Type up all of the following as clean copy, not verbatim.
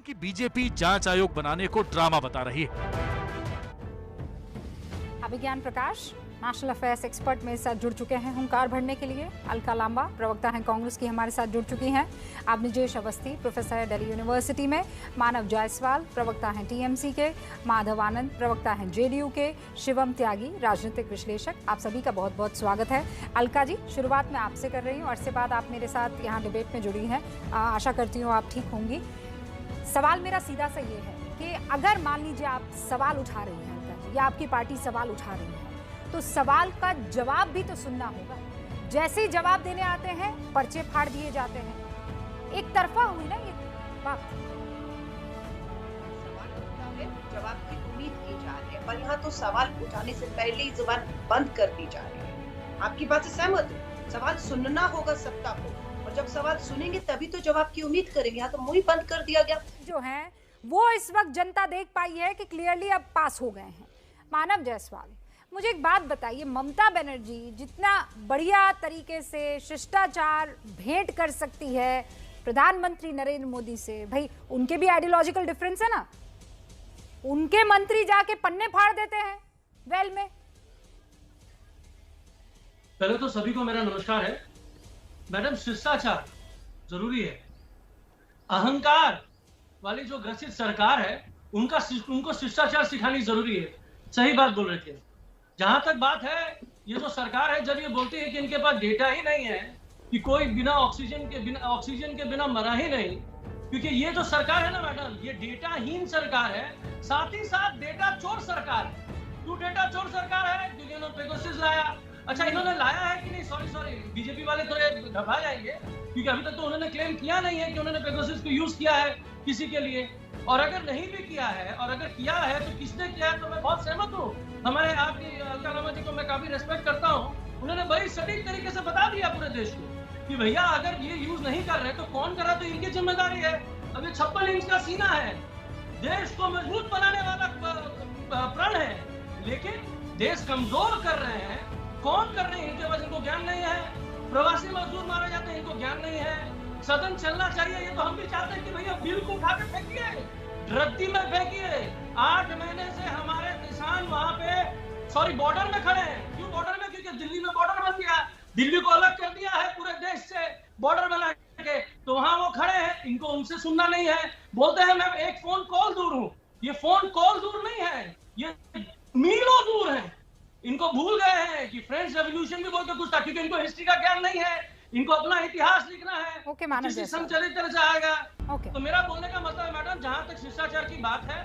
कि बीजेपी जांच आयोग बनाने को ड्रामा बता रही है। अभिज्ञान प्रकाश नेशनल अफेयर्स एक्सपर्ट मेरे साथ जुड़ चुके हैं हुंकार भरने के लिए। अलका लांबा प्रवक्ता हैं कांग्रेस की, हमारे साथ जुड़ चुकी हैं। अवनिजेश अवस्थी प्रोफेसर है दिल्ली यूनिवर्सिटी में। मानव जायसवाल प्रवक्ता हैं टीएमसी के। माधव आनंद प्रवक्ता हैं जेडीयू के। शिवम त्यागी राजनीतिक विश्लेषक। आप सभी का बहुत बहुत स्वागत है। अलका जी, शुरुआत मैं आपसे कर रही हूँ। अरसे बाद आप मेरे साथ यहाँ डिबेट में जुड़ी हैं। आशा करती हूँ आप ठीक होंगी। सवाल मेरा सीधा सा ये है कि अगर मान लीजिए आप सवाल उठा रही हैं अलका जी, या आपकी पार्टी सवाल उठा रही है, तो सवाल का जवाब भी तो सुनना होगा। जैसे ही जवाब देने आते हैं पर्चे फाड़ दिए जाते हैं। एक तरफा हुई ना ये बात। सवाल जवाब की उम्मीद की जा रही है, पर यहाँ तो सवाल उठाने से पहले ही जुबान बंद कर दी जा रही है। आपकी बात से सहमत हूँ, सवाल सुनना होगा सबका को, और जब सवाल सुनेंगे तभी तो जवाब की उम्मीद करेंगे। यहाँ तो मुंह ही बंद कर दिया गया। जो है वो इस वक्त जनता देख पाई है कि क्लियरली अब पास हो गए हैं। मानव जायसवाल, मुझे एक बात बताइए, ममता बनर्जी जितना बढ़िया तरीके से शिष्टाचार भेंट कर सकती है प्रधानमंत्री नरेंद्र मोदी से, भाई उनके भी आइडियोलॉजिकल डिफरेंस है ना। उनके मंत्री जाके पन्ने फाड़ देते हैं वेल में। पहले तो सभी को मेरा नमस्कार है। मैडम, शिष्टाचार जरूरी है। अहंकार वाली जो ग्रसित सरकार है उनको शिष्टाचार सिखानी जरूरी है। सही बात बोल रहे थे। जहां तक बात है, ये जो सरकार है जब ये बोलती है कि इनके पास डेटा ही नहीं है, कि कोई बिना ऑक्सीजन के बिना मरा ही नहीं, क्योंकि ये जो सरकार है ना मैडम, ये डेटाहीन सरकार है, साथ ही साथ डेटा चोर सरकार है। क्यों डेटा चोर सरकार है? क्योंकि इन्होंने पेगासस लाया। अच्छा, इन्होंने लाया है कि नहीं? सॉरी, बीजेपी वाले तो ये घबरा जाएंगे, क्योंकि अभी तक तो उन्होंने क्लेम किया नहीं है कि उन्होंने पेगासस को यूज किया है किसी के लिए। और अगर नहीं भी किया है, और अगर किया है तो किसने किया है, तो मैं बहुत सहमत हूँ। हमारे आपकी अलका लांबा जी को मैं काफी रेस्पेक्ट करता हूँ। उन्होंने बड़ी सटीक तरीके से बता दिया पूरे देश को कि भैया अगर ये यूज नहीं कर रहे तो कौन कर रहा, तो इनकी जिम्मेदारी है। अब ये 56 इंच का सीना है, देश को मजबूत बनाने वाला प्रण है, लेकिन देश कमजोर कर रहे हैं। कौन कर रहे हैं? इनके पास, इनको ज्ञान नहीं है। प्रवासी मजदूर मारे जाते हैं, इनको ज्ञान नहीं है। सदन चलना चाहिए, ये तो हम भी चाहते हैं कि भैया बिल को उठा के फेंकिए, रद्दी में फेंकिए। 8 महीने से हमारे किसान वहां पे बॉर्डर में खड़े हैं। क्यों बॉर्डर में? क्योंकि दिल्ली में बॉर्डर बन गया, दिल्ली को अलग कर दिया है पूरे देश से बॉर्डर बना के, तो वहां वो खड़े हैं। इनको उनसे सुनना नहीं है। बोलते हैं मैं एक फोन कॉल दूर हूँ। ये फोन कॉल दूर नहीं है, ये मीलों दूर है। इनको भूल गए हैं कि फ्रेंच रेवोल्यूशन भी बोल के कुछ था, क्योंकि इनको हिस्ट्री का ज्ञान नहीं है। इनको अपना इतिहास लिखना है। ओके, मानव किसी चरित्र से आएगा। ओके। तो मेरा बोलने का मतलब है मैडम, जहां तक शिष्टाचार की बात है,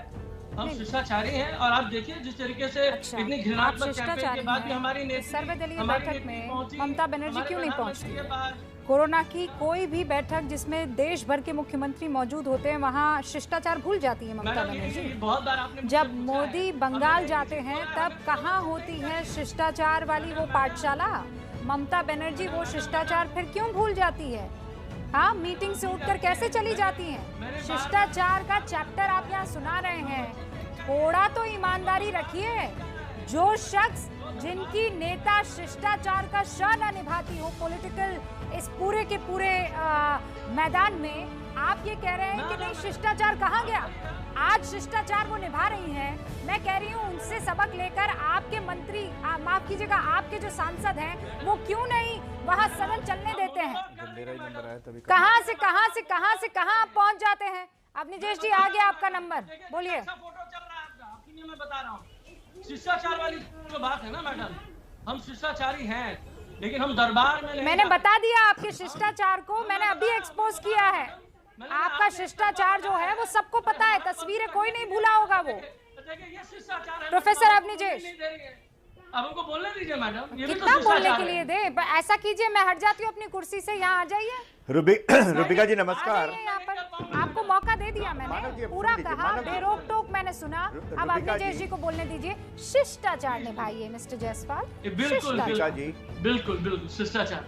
हम शिष्टाचारी हैं। और आप देखिए जिस तरीके से इतनी घृणात्मक कैंपेन के बाद भी हमारी सर्वदलीय बैठक में ममता बनर्जी क्यों नहीं पहुंचती? कोरोना की कोई भी बैठक जिसमें देश भर के मुख्यमंत्री मौजूद होते हैं, वहाँ शिष्टाचार भूल जाती है ममता बनर्जी। जब मोदी बंगाल जाते हैं तब कहाँ होती है शिष्टाचार वाली वो पाठशाला? ममता बनर्जी वो शिष्टाचार फिर क्यों भूल जाती है? हाँ, मीटिंग से उठकर कैसे चली जाती हैं? शिष्टाचार का चैप्टर आप यहाँ सुना रहे हैं। थोड़ा तो ईमानदारी रखिए। जो शख्स जिनकी नेता शिष्टाचार का श न निभाती हो पॉलिटिकल इस पूरे के पूरे मैदान में, आप ये कह रहे हैं कि नहीं शिष्टाचार कहाँ गया? आज शिष्टाचार वो निभा रही हैं। मैं कह रही हूँ उनसे सबक लेकर आपके मंत्री, माफ कीजिएगा, आपके जो सांसद हैं वो क्यों नहीं वहाँ सदन चलने देते हैं? कहाँ से कहाँ आप पहुँच जाते हैं? अवनिजेश जी, आ गया आपका नंबर, बोलिए। मैं बता रहा हूँ, शिष्टाचार वाली जो बात है ना मैडम, हम शिष्टाचारी हैं, लेकिन हम दरबार में मैंने बता दिया आपके शिष्टाचार को, मैंने अभी एक्सपोज किया है। आपका शिष्टाचार जो है वो सबको पता है, तस्वीरें कोई नहीं भूला होगा वो। प्रोफेसर अवनिजेश, अब हमको बोलने दीजिए मैडम। कितना बोलने के लिए दे? ऐसा कीजिए, मैं हट जाती हूँ अपनी कुर्सी से, यहाँ आ जाइए। रुबिका जी नमस्कार। यहाँ पर आपको मौका दे दिया मैंने, पूरा कहा, बेरोक टोक मैंने सुना। अब अवनिजेश जी को बोलने दीजिए। शिष्टाचार निभाइए मिस्टर जायसवाल। बिल्कुल बिल्कुल शिष्टाचार।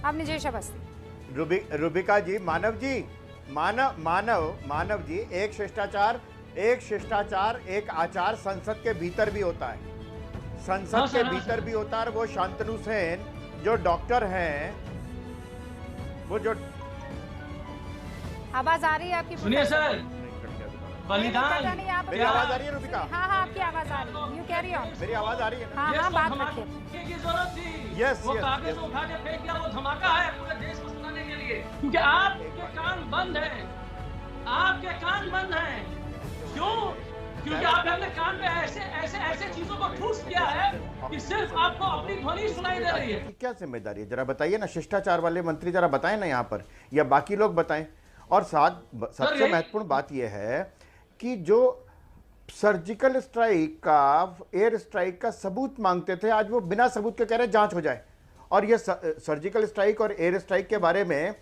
अवनिजेश अवस्थी। रुबिका जी, मानव जी, एक शिष्टाचार एक आचार संसद के भीतर भी होता है। संसद के भीतर भी होता है। वो शांतनु सेन जो डॉक्टर हैं, वो जो आवाज आ रही है आपकी? सुनिए सर, बलिदान। मेरी आवाज आ रही है रूबिका? हाँ हाँ, आपकी आवाज आ रही है, यू कैरी ऑन। मेरी आवाज आ रही है ना? हाँ हाँ, बात रखिए। की जरूरत थी। यस, वो यस, कागज यस। उठा के फेंक दिया, वो धमाका है पूरे देश को सुनाने के लिए, क्योंकि आपके कान बंद हैं, आपके कान बंद हैं। क्यों? क्योंकि आपने अपने कान में ऐसे चीजों को ठूस दिया है कि सिर्फ आपको अपनी ध्वनि सुनाई दे रही है। क्या जिम्मेदारी है, जरा बताइए ना, शिष्टाचार वाले मंत्री जरा बताएं ना यहाँ पर, या बाकी लोग बताएं। और साथ सबसे महत्वपूर्ण बात यह है कि जो सर्जिकल स्ट्राइक का, एयर स्ट्राइक का सबूत मांगते थे, आज वो बिना सबूत के कह रहे जांच हो जाए। और ये सर्जिकल स्ट्राइक और एयर स्ट्राइक के बारे में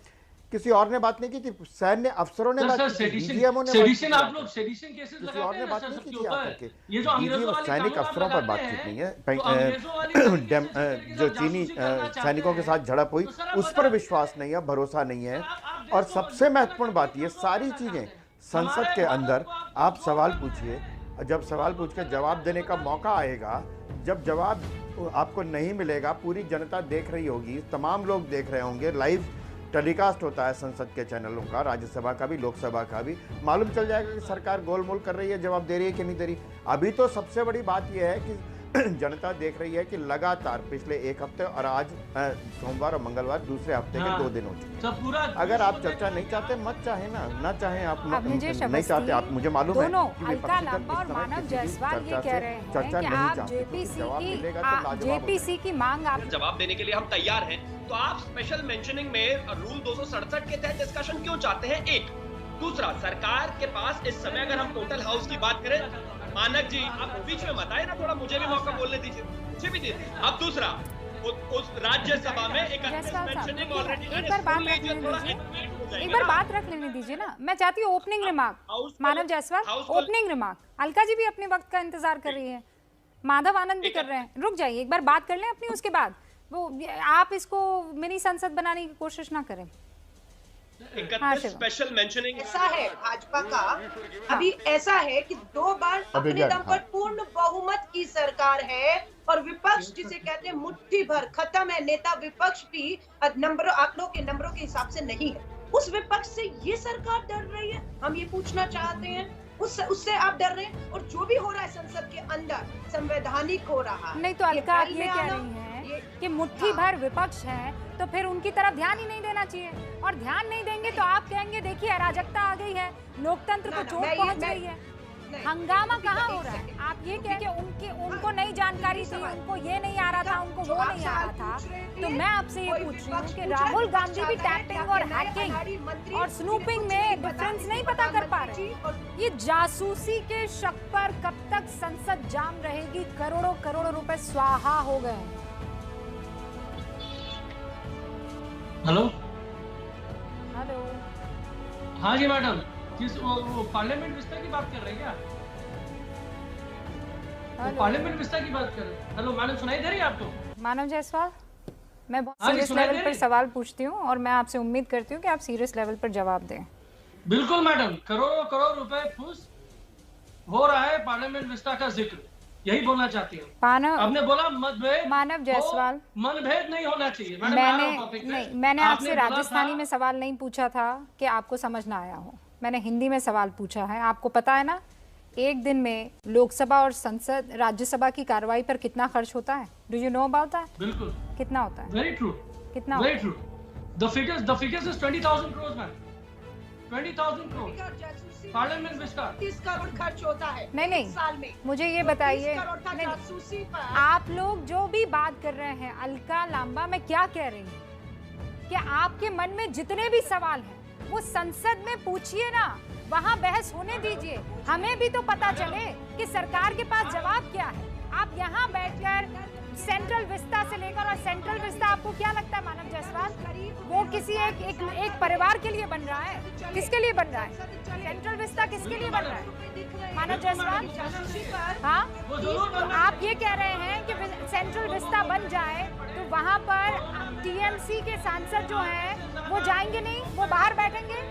किसी और ने बात नहीं की थी, सैन्य अफसरों ने बात की थी, डीजीएमओ ने सेडिशन, आप लोग सेडिशन केसेस किसी और लगाते ने हैं बात सर नहीं सबके की थी आकर ऊपर। के। ये जो अंग्रेजों वाली सैनिक कानून अफसरों आप पर लगाते बातचीत हैं, नहीं है। तो अंग्रेजों वाली जो चीनी सैनिकों के साथ झड़प हुई उस पर विश्वास नहीं है, भरोसा नहीं है। और सबसे महत्वपूर्ण बात, ये सारी चीजें संसद के अंदर आप सवाल पूछिए, जब सवाल पूछ के जवाब देने का मौका आएगा, जब जवाब आपको नहीं मिलेगा, पूरी जनता देख रही होगी, तमाम लोग देख रहे होंगे, लाइव टेलीकास्ट होता है संसद के चैनलों का, राज्यसभा का भी, लोकसभा का भी, मालूम चल जाएगा कि सरकार गोलमोल कर रही है, जवाब दे रही है कि नहीं दे रही। अभी तो सबसे बड़ी बात यह है कि जनता देख रही है कि लगातार पिछले एक हफ्ते और आज सोमवार और मंगलवार दूसरे हफ्ते के 2 दिन हो चुके। अगर आप चर्चा नहीं चाहते, मत चाहे ना चाहे आप नहीं चाहते, आप मुझे मालूम है दोनों अलका लांबा और मानव जायसवाल ये कह रहे हैं चर्चा कि नहीं आप चाहते, जेपीसी की मांग आप जवाब देने के लिए हम तैयार हैं। तो आप स्पेशल मेंशनिंग में रूल 267 के तहत डिस्कशन क्यों चाहते हैं? एक दूसरा, सरकार के पास इस समय अगर हम टोटल हाउस की बात करें, मानक जी आप बीच में मत आए ना, थोड़ा मुझे भी मौका बोलने दीजिए, मुझे भी दीजिए। अब दूसरा, उस राज्यसभा में एक मेंशनिंग ऑलरेडी एक बार बात रख लेने दीजिए ना। मैं चाहती हूँ ओपनिंग रिमार्क, मानव जायसवाल ओपनिंग रिमार्क। अलका जी भी अपने वक्त का इंतजार कर रही है, माधव आनंद भी कर रहे हैं। रुक जाइए, एक बार बात कर लें अपनी, उसके बाद वो आप इसको मिनी संसद बनाने की कोशिश ना करें। 31 स्पेशल मेंशनिंग ऐसा है भाजपा का, अभी ऐसा है कि 2 बार अपने दम पर पूर्ण बहुमत की सरकार है, और विपक्ष जिसे कहते हैं मुट्ठी भर खत्म है, नेता विपक्ष भी नंबरों, आंकड़ों के नंबरों के हिसाब से नहीं है। उस विपक्ष से ये सरकार डर रही है, हम ये पूछना चाहते हैं। उससे आप डर रहे हैं, और जो भी हो रहा है संसद के अंदर संवैधानिक हो रहा है। नहीं तो अलका, आप ये कह रही हैं कि मुट्ठी भर विपक्ष है, तो फिर उनकी तरफ ध्यान ही नहीं देना चाहिए, और ध्यान नहीं देंगे तो आप कहेंगे देखिए अराजकता आ गई है, लोकतंत्र को चोट पहुंच गई है। हंगामा कहाँ हो रहा है? आप ये कह के उनको नई जानकारी थी, उनको ये नहीं आ रहा था, उनको वो नहीं आ रहा था। तो मैं आपसे ये पूछ रही हूँ कि राहुल गांधी भी टैपिंग और हैकिंग और स्नूपिंग में डिफरेंस नहीं पता कर पा रहे। ये जासूसी के शक पर कब तक संसद जाम रहेगी? करोड़ों करोड़ों रुपए स्वाहा हो गए। हेलो हेलो, हाँ जी मैडम, किस वो पार्लियामेंट विस्तार की बात कर रहे हैं क्या? पार्लियामेंट विस्तार की बात कर रहे हैं। हेलो मैडम, सुनाई दे रही है आपको? मानव जायसवाल, मैं बहुत सीरियस लेवल पर सवाल पूछती हूँ, और मैं आपसे उम्मीद करती हूँ कि आप सीरियस लेवल पर जवाब दें। बिल्कुल मैडम, करोड़ों करोड़ रुपए फूस हो रहा है पार्लियामेंट विस्तार का जिक्र, यही बोलना चाहती हूँ। आपने बोला मतभेद, मानव जायसवाल, मनभेद नहीं होना चाहिए। मैंने आपसे राजस्थानी में सवाल नहीं पूछा था कि आपको समझ ना आया हो, मैंने हिंदी में सवाल पूछा है। आपको पता है ना, एक दिन में लोकसभा और संसद, राज्यसभा की कार्रवाई पर कितना खर्च होता है? Do you know about that? बिल्कुल। कितना होता है? Very true. कितना? Very true. The figures is 20,000 crore ma'am. 20,000 crore parliament विस्तार 30 करोड़ खर्च होता है नहीं साल में। मुझे ये बताइए, आप लोग जो भी बात कर रहे हैं, अलका लांबा, मैं क्या कह रही हूँ कि आपके मन में जितने भी सवाल हैं वो संसद में पूछिए ना, वहाँ बहस होने दीजिए, हमें भी तो पता चले कि सरकार के पास जवाब क्या है। आप यहाँ बैठकर सेंट्रल विस्ता से लेकर, और सेंट्रल विस्ता आपको क्या लगता है मानव जायसवाल, वो किसी एक परिवार के लिए बन रहा है? किसके लिए बन रहा है सेंट्रल विस्ता? किसके लिए बन रहा है मानव जायसवाल? हाँ, तो आप ये कह रहे हैं कि सेंट्रल विस्ता बन जाए तो वहाँ पर टीएमसी के सांसद जो हैं वो जाएंगे नहीं, वो बाहर बैठेंगे?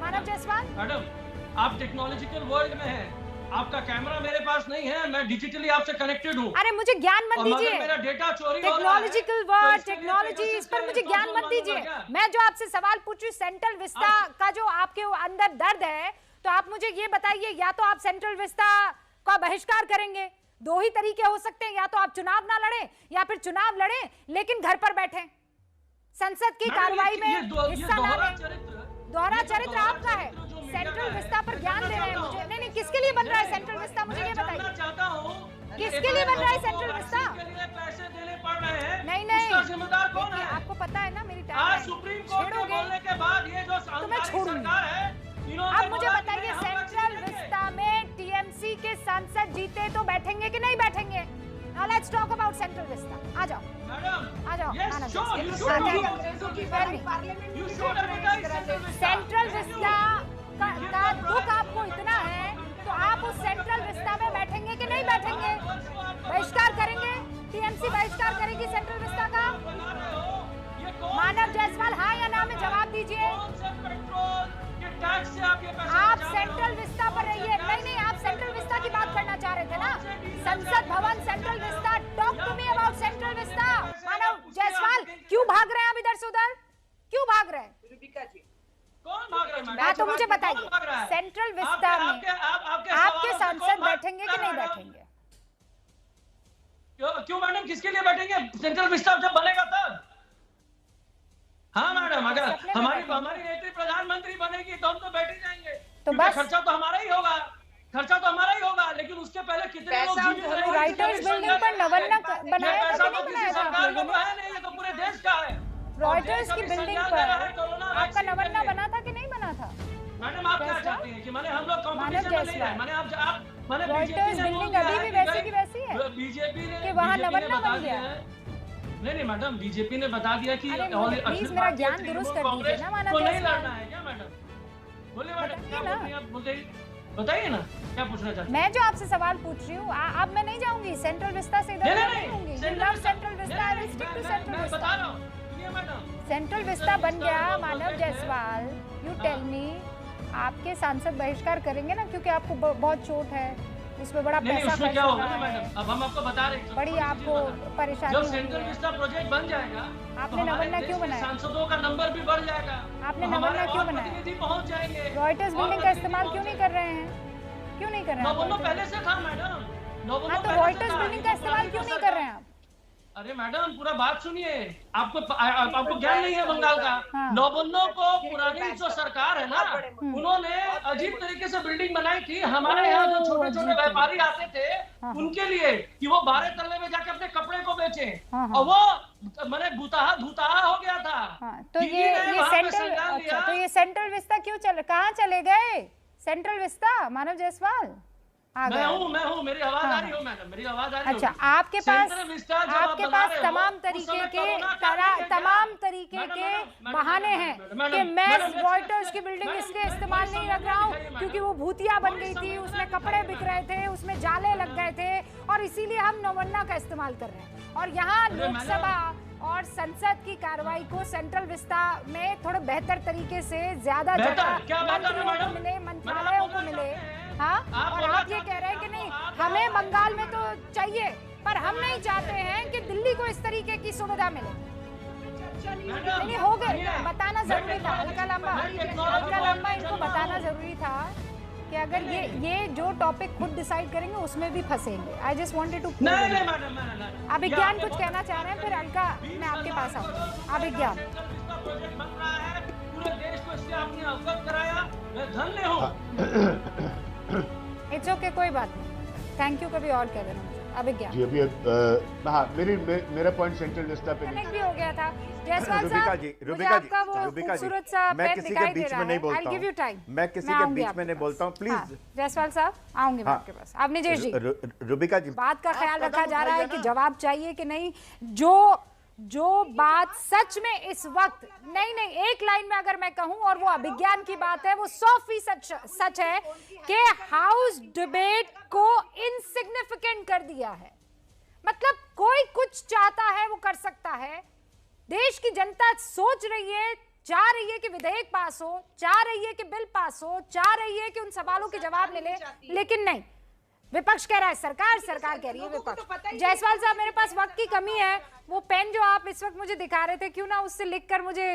मानव जायसवाल, मैडम आप टेक्नोलॉजिकल वर्ल्ड में हैं, आपका कैमरा मेरे पास नहीं है, मैं डिजिटली आपसे कनेक्टेड हूँ। अरे मुझे ज्ञान मत दीजिए, मेरा डेटा चोरी टेक्नोलॉजिकल वर्ड, टेक्नोलॉजी, इस पर मुझे ज्ञान मत दीजिए। मैं जो आपसे सवाल पूछ रही हूँ, सेंट्रल विस्टा का जो आपके अंदर दर्द है, तो आप मुझे ये बताइए, या तो आप सेंट्रल विस्टा का बहिष्कार करेंगे, दो ही तरीके हो सकते हैं, या तो आप चुनाव ना लड़े या फिर चुनाव लड़े लेकिन घर पर बैठे, संसद की कार्रवाई में हिस्सा ना लें। दोहरा चरित्र आपका है। सेंट्रल विस्टा पर ज्ञान दे रहे हैं मुझे। नहीं, किसके लिए बन रहा है सेंट्रल विस्टा, मुझे ये बताइए, किसके लिए बन रहा है सेंट्रल विस्टा? पैसे देने पड़ रहे हैं, नहीं, उसका जिम्मेदार कौन है? आपको पता है ना मेरी आज सुप्रीम कोर्ट के बोलने के बाद ये जो सरकार है, अब मुझे बताइए, सेंट्रल विस्टा में टीएमसी के सांसद जीते तो बैठेंगे कि नहीं बैठेंगे? Now let's talk about Central Vista. आ जाओ, आ जाओ। सेंट्रल विस्टा का दुख आपको इतना है, तो आप उस सेंट्रल विस्टा में बैठेंगे कि नहीं बैठेंगे? बहिष्कार करेंगे? टीएमसी बहिष्कार करेगी सेंट्रल विस्टा का? मानव जायसवाल हाँ या ना में जवाब दीजिए। आप सेंट्रल विस्टा पर रहिए। नहीं, आप सेंट्रल विस्टा की बात करना चाह रहे थे ना, Sansad Bhavan, Central Vista. Talk to me about Central Vista. Manav Jaiswal क्यों भाग रहे हैं आप इधर से उधर, क्यों भाग रहे हैं? रूबिका जी, कौन भाग रहा है? हाँ, तो मुझे बताइए, सेंट्रल विस्टा में आपके सांसद बैठेंगे कि नहीं बैठेंगे? क्यों मैडम, किसके लिए बैठेंगे? सेंट्रल विस्टा जब बनेगा तब। हाँ मैडम, अगर हमारी नेत्री प्रधानमंत्री बनेगी तो हम तो बैठ ही जाएंगे, तो बस खर्चा तो हमारा ही होगा, लेकिन उसके पहले कितने लोग जीवित रहेंगे? रॉयटर्स बिल्डिंग पर नवन्ना बनाया था कि नहीं बनाया था? सरकार का तो है नहीं, ये तो पूरे देश का है। रॉयटर्स की बिल्डिंग पर आपका नवन्ना बना था कि नहीं बना था? मैडम, आप क्या चाहती हैं कि माने हम लोग कॉम्पिटिशन में नहीं है? माने रॉयटर्स बिल्डिंग अभी भी वैसी की वैसी है बीजेपी ने कि वहाँ नवन्ना बन गया? नहीं मैडम, बीजेपी ने बता दिया कि प्लीज मेरा ज्ञान दुरुस्त कर दीजिए ना। मानव नहीं लड़ना है क्या मैडम? बोलिए मैडम, क्या बोल रही हैं आप? बताइए ना, क्या पूछना चाहते हैं? मैं जो आपसे सवाल पूछ रही हूँ, अब मैं नहीं जाऊंगी सेंट्रल विस्टा से, इधर नहीं होंगी। Central Vista, I will stick to Central Vista. बता रहा हूँ, सुनिए मैडम, सेंट्रल विस्टा बन गया। Manav Jaiswal, you tell me, आपके सांसद बहिष्कार करेंगे ना, क्योंकि आपको बहुत चोट है, उसमें बड़ा पैसा खर्च क्या होगा मैडम? अब हम आपको बता रहे हैं, बड़ी आपको परेशानी जब सेंट्रल विस्टा प्रोजेक्ट बन जाएगा, आपने नवन्ना क्यों बनाया? सांसदों का नंबर भी बढ़ जाएगा। आपने नवन्ना क्यों बनाया? प्रतिनिधि पहुंच जाएंगे। रॉयटर्स बिल्डिंग का इस्तेमाल क्यों नहीं कर रहे हैं? क्यों नहीं कर रहे हैं? नवन्ना पहले से था मैडम। हाँ, तो रॉयटर्स बिल्डिंग का इस्तेमाल क्यों नहीं कर रहे हैं आप? अरे मैडम, पूरा बात सुनिए, आपको ज्ञान नहीं है बंगाल का। नवन्नों को पुरानी जो सरकार है ना, उन्होंने अजीब तरीके से बिल्डिंग बनाई थी हमारे यहाँ जो छोटे छोटे व्यापारी आते थे उनके लिए, कि वो 12 तल्ले में जाके अपने कपड़े को बेचे, और वो मैंने भूताहा हो गया था। तो ये सेंट्रल विस्टा क्यों कहाँ चले गए? सेंट्रल विस्टा, मानव जायसवाल मैं हूँ, मेरी आवाज आ रही हो मैडम, मेरी आवाज आ रही हो। अच्छा, आपके पास तमाम तरीके के बहाने हैं कि मैं रॉयटर्स की बिल्डिंग इसलिए इस्तेमाल नहीं रख रहा हूँ क्योंकि वो भूतिया बन गई थी, उसमें कपड़े बिक रहे थे, उसमें जाले लग गए थे, और इसीलिए हम नवन्ना का इस्तेमाल कर रहे हैं। और यहाँ लोकसभा और संसद की कार्रवाई को सेंट्रल विस्टा में थोड़े बेहतर तरीके से ज्यादा जगह मंत्रियों को मिले, मंत्रालयों को मिले। हाँ, और आप ये कह रहे हैं कि नहीं, हमें बंगाल में तो चाहिए, पर हम नहीं चाहते हैं कि दिल्ली को इस तरीके की सुविधा मिले। नहीं हो गए, बताना जरूरी था, हल्का लंबा इनको बताना जरूरी था कि अगर ये जो टॉपिक खुद डिसाइड करेंगे उसमें भी फंसेंगे। I just wanted to. Abhigyan कुछ कहना चाह रहे हैं, फिर अलका मैं आपके पास आऊँ। अभिज्ञान, पूरे देश को इससे आपने अवगत कराया, मैं धन्य हूँ। इट्स ओके, कोई बात नहीं, थैंक यू। कभी और कह देना मुझे। अभिज्ञान जी, अभी हाँ, मेरा पॉइंट सेंट्रल विस्टा पे भी हो गया था। जायसवाल साहब, रुबिका जी, मैं किसी के बीच में नहीं बोलता हूँ, मैं किसी के बीच में नहीं बोलता हूँ, प्लीज। जायसवाल साहब, आऊंगी मैं आपके पास। आपने निजेश जी, रुबिका जी, बात का ख्याल रखा जा रहा है कि जवाब चाहिए कि नहीं। जो बात सच में इस वक्त नहीं, एक लाइन में अगर मैं कहूं, और वो अभिज्ञान की बात है, वो 100% सच है कि हाउस डिबेट को इनसिग्निफिकेंट कर दिया है। मतलब कोई कुछ चाहता है वो कर सकता है। देश की जनता सोच रही है, चाह रही है कि विधेयक पास हो, चाह रही है कि बिल पास हो, चाह रही है कि उन सवालों के जवाब मिले, लेकिन नहीं, विपक्ष कह रहा है सरकार, सरकार कह रही है विपक्ष। जायसवाल साहब, मेरे पास वक्त की कमी है, वो पेन जो आप इस वक्त मुझे दिखा रहे थे, क्यों ना उससे लिखकर मुझे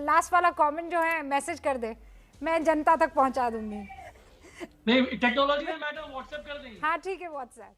लास्ट वाला कमेंट जो है मैसेज कर दे, मैं जनता तक पहुंचा दूंगी। नहीं, टेक्नोलॉजी में मैडम व्हाट्सएप कर देंगे। हाँ ठीक है, व्हाट्सएप।